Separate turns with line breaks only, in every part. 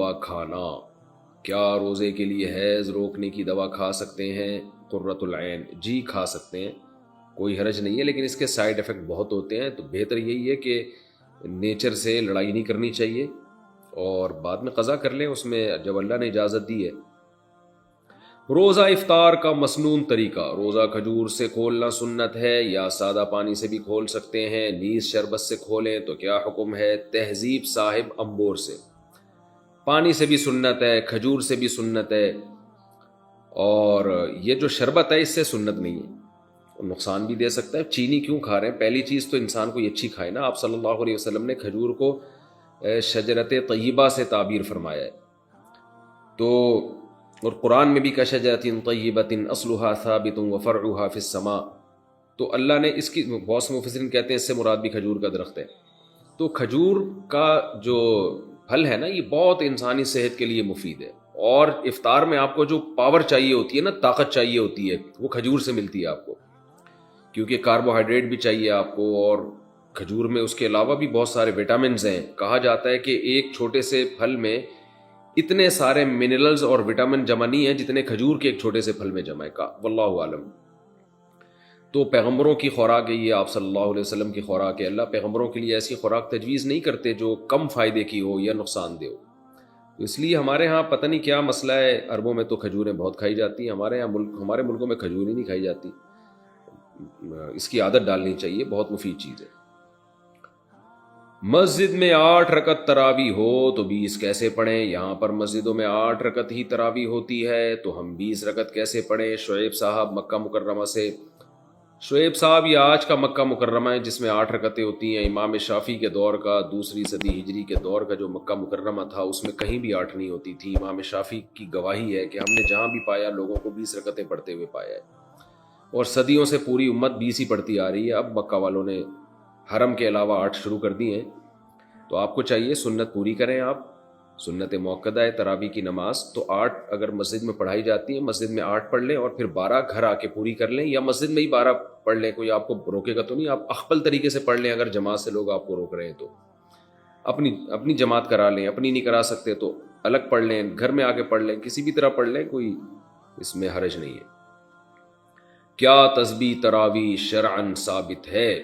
دوا کھانا، کیا روزے کے لیے حیض روکنے کی دوا کھا سکتے ہیں؟ قرۃ العین، جی کھا سکتے ہیں، کوئی حرج نہیں ہے، لیکن اس کے سائیڈ ایفیکٹ بہت ہوتے ہیں، تو بہتر یہی ہے کہ نیچر سے لڑائی نہیں کرنی چاہیے اور بعد میں قضا کر لیں اس میں جب اللہ نے اجازت دی ہے۔ روزہ افطار کا مسنون طریقہ، روزہ کھجور سے کھولنا سنت ہے یا سادہ پانی سے بھی کھول سکتے ہیں؟ نیز شربت سے کھولیں تو کیا حکم ہے؟ تہذیب صاحب امبور سے۔ پانی سے بھی سنت ہے، کھجور سے بھی سنت ہے، اور یہ جو شربت ہے اس سے سنت نہیں ہے، نقصان بھی دے سکتا ہے۔ چینی کیوں کھا رہے ہیں؟ پہلی چیز تو انسان کو یہ اچھی کھائے نا، آپ صلی اللہ علیہ وسلم نے کھجور کو شجرت طیبہ سے تعبیر فرمایا ہے، تو اور قرآن میں بھی کشجرۃ طیبۃ اصلھا ثابت وفرعھا فی السماء، تو اللہ نے اس کی بہت سے مفسرین کہتے ہیں اس سے مراد بھی کھجور کا درخت ہے۔ تو کھجور کا جو پھل ہے نا یہ بہت انسانی صحت کے لیے مفید ہے، اور افطار میں آپ کو جو پاور چاہیے ہوتی ہے نا، طاقت چاہیے ہوتی ہے، وہ کھجور سے ملتی ہے آپ کو، کیونکہ کاربوہائیڈریٹ بھی چاہیے آپ کو، اور کھجور میں اس کے علاوہ بھی بہت سارے وٹامنز ہیں۔ کہا جاتا ہے کہ ایک چھوٹے سے پھل میں اتنے سارے منرلز اور وٹامن جمع نہیں ہیں جتنے کھجور کے ایک چھوٹے سے پھل میں جمع ہے، واللہ عالم۔ تو پیغمبروں کی خوراک ہے یہ، آپ صلی اللہ علیہ وسلم کی خوراک ہے، اللہ پیغمبروں کے لیے ایسی خوراک تجویز نہیں کرتے جو کم فائدے کی ہو یا نقصان دہ ہو، تو اس لیے ہمارے ہاں پتہ نہیں کیا مسئلہ ہے، عربوں میں تو کھجوریں بہت کھائی جاتی ہیں، ہمارے ملکوں میں کھجور ہی نہیں کھائی جاتی، اس کی عادت ڈالنی چاہیے، بہت مفید چیز ہے۔ مسجد میں 8 رکعت تراویح ہو تو 20 کیسے پڑھیں؟ یہاں پر مسجدوں میں 8 رکعت ہی تراویح ہوتی ہے تو ہم 20 رکعت کیسے پڑھیں؟ شعیب صاحب مکہ مکرمہ سے۔ شعیب صاحب یہ آج کا مکہ مکرمہ ہے جس میں 8 رکعتیں ہوتی ہیں، امام شافعی کے دور کا 2 صدی ہجری کے دور کا جو مکہ مکرمہ تھا اس میں کہیں بھی 8 نہیں ہوتی تھی۔ امام شافعی کی گواہی ہے کہ ہم نے جہاں بھی پایا لوگوں کو 20 رکعتیں پڑھتے ہوئے پایا ہے، اور صدیوں سے پوری امت 20 ہی پڑھتی آ رہی ہے، اب مکہ والوں نے حرم کے علاوہ 8 شروع کر دی ہیں، تو آپ کو چاہیے سنت پوری کریں، آپ سنت موقدہ ہے تراویح کی نماز، تو 8 اگر مسجد میں پڑھائی جاتی ہے مسجد میں 8 پڑھ لیں، اور پھر 12 گھر آ کے پوری کر لیں، یا مسجد میں ہی 12 پڑھ لیں، کوئی آپ کو روکے گا تو نہیں، آپ اخپل طریقے سے پڑھ لیں، اگر جماعت سے لوگ آپ کو روک رہے ہیں تو اپنی جماعت کرا لیں، اپنی نہیں کرا سکتے تو الگ پڑھ لیں، گھر میں آ کے پڑھ لیں، کسی بھی طرح پڑھ لیں، کوئی اس میں حرج نہیں ہے۔ کیا تسبیح تراویح شرعاً ثابت ہے؟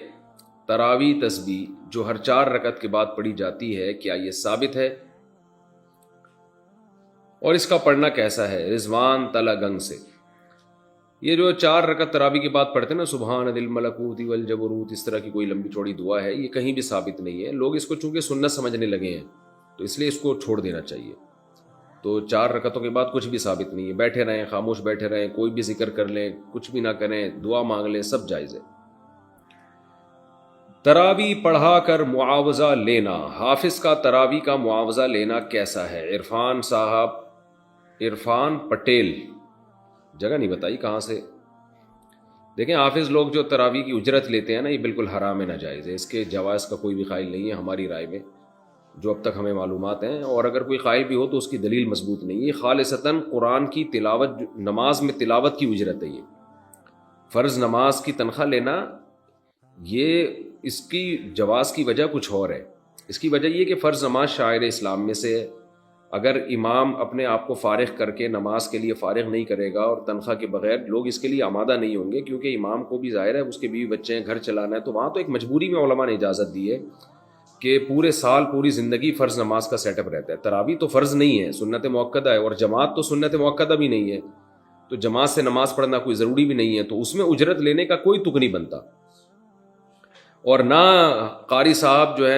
تراویح تسبیح جو ہر 4 رکعت کے بعد پڑھی جاتی ہے کیا یہ ثابت ہے، اور اس کا پڑھنا کیسا ہے؟ رضوان تلا گنگ سے۔ یہ جو 4 رکعت تراویح کے بعد پڑھتے ہیں نا، سبحان ذی الملکوت والجبروت، اس طرح کی کوئی لمبی چوڑی دعا ہے، یہ کہیں بھی ثابت نہیں ہے، لوگ اس کو چونکہ سنت سمجھنے لگے ہیں تو اس لیے اس کو چھوڑ دینا چاہیے۔ تو 4 رکعتوں کے بعد کچھ بھی ثابت نہیں ہے، بیٹھے رہیں، خاموش بیٹھے رہیں، کوئی بھی ذکر کر لیں، کچھ بھی نہ کریں، دعا مانگ لیں، سب جائز ہے۔ تراویح پڑھا کر معاوضہ لینا، حافظ کا تراویح کا معاوضہ لینا کیسا ہے؟ عرفان صاحب، عرفان پٹیل، جگہ نہیں بتائی کہاں سے۔ دیکھیں حافظ لوگ جو تراویح کی اجرت لیتے ہیں نا، یہ بالکل حرام ہے، ناجائز ہے، اس کے جواز کا کوئی بھی قائل نہیں ہے ہماری رائے میں، جو اب تک ہمیں معلومات ہیں، اور اگر کوئی قائل بھی ہو تو اس کی دلیل مضبوط نہیں ہے۔ خالصتاً قرآن کی تلاوت، نماز میں تلاوت کی اجرت ہے، یہ فرض نماز کی تنخواہ لینا، یہ اس کی جواز کی وجہ کچھ اور ہے۔ اس کی وجہ یہ کہ فرض نماز شعائر اسلام میں سے، اگر امام اپنے آپ کو فارغ کر کے نماز کے لیے فارغ نہیں کرے گا اور تنخواہ کے بغیر، لوگ اس کے لیے آمادہ نہیں ہوں گے، کیونکہ امام کو بھی ظاہر ہے اس کے بیوی بچے ہیں، گھر چلانا ہے، تو وہاں تو ایک مجبوری میں علماء نے اجازت دی ہے کہ پورے سال پوری زندگی فرض نماز کا سیٹ اپ رہتا ہے۔ تراویح تو فرض نہیں ہے، سنت موقدہ ہے، اور جماعت تو سنت موقدہ بھی نہیں ہے، تو جماعت سے نماز پڑھنا کوئی ضروری بھی نہیں ہے، تو اس میں اجرت لینے کا کوئی تک نہیں بنتا، اور نہ قاری صاحب جو ہے